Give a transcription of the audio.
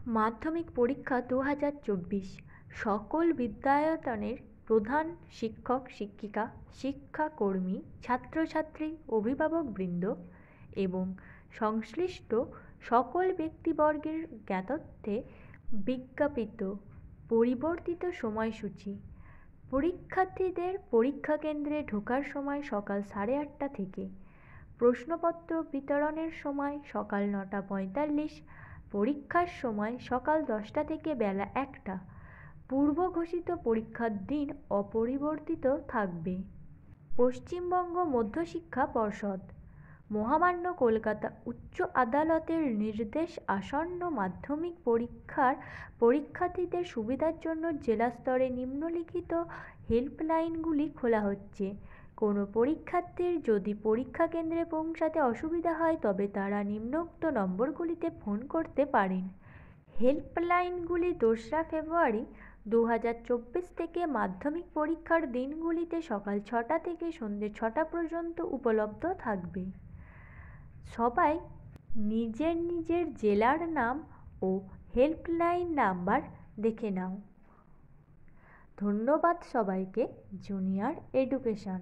মাধ্যমিক পরীক্ষা ২০২৪ সকল বিদ্যায়তনের প্রধান শিক্ষক শিক্ষিকা, শিক্ষাকর্মী, ছাত্রছাত্রী, অভিভাবকবৃন্দ এবং সংশ্লিষ্ট সকল ব্যক্তিবর্গের জ্ঞাতব্যে বিজ্ঞাপিত পরিবর্তিত সময়সূচি। পরীক্ষার্থীদের পরীক্ষা কেন্দ্রে ঢোকার সময় সকাল 8:30 থেকে, প্রশ্নপত্র বিতরণের সময় সকাল 9:45, পরীক্ষার সময় সকাল 10টা থেকে বেলা 1টা। পূর্ব ঘোষিত পরীক্ষার দিন অপরিবর্তিত থাকবে। পশ্চিমবঙ্গ মধ্যশিক্ষা পর্ষদ, মহামান্য কলকাতা উচ্চ আদালতের নির্দেশ আসন্ন মাধ্যমিক পরীক্ষার পরীক্ষার্থীদের সুবিধার জন্য জেলা স্তরে নিম্নলিখিত হেল্পলাইনগুলি খোলা হচ্ছে। কোনো পরীক্ষার্থীর যদি পরীক্ষা কেন্দ্রে পৌঁছাতে অসুবিধা হয় তবে তারা নিম্নোক্ত নম্বরগুলিতে ফোন করতে পারেন। হেল্পলাইনগুলি 2রা ফেব্রুয়ারি 2024 থেকে মাধ্যমিক পরীক্ষার দিনগুলিতে সকাল 6টা থেকে সন্ধ্যে 6টা পর্যন্ত উপলব্ধ থাকবে। সবাই নিজের নিজের জেলার নাম ও হেল্পলাইন নাম্বার দেখে নাও। ধন্যবাদ সবাইকে। Junior education.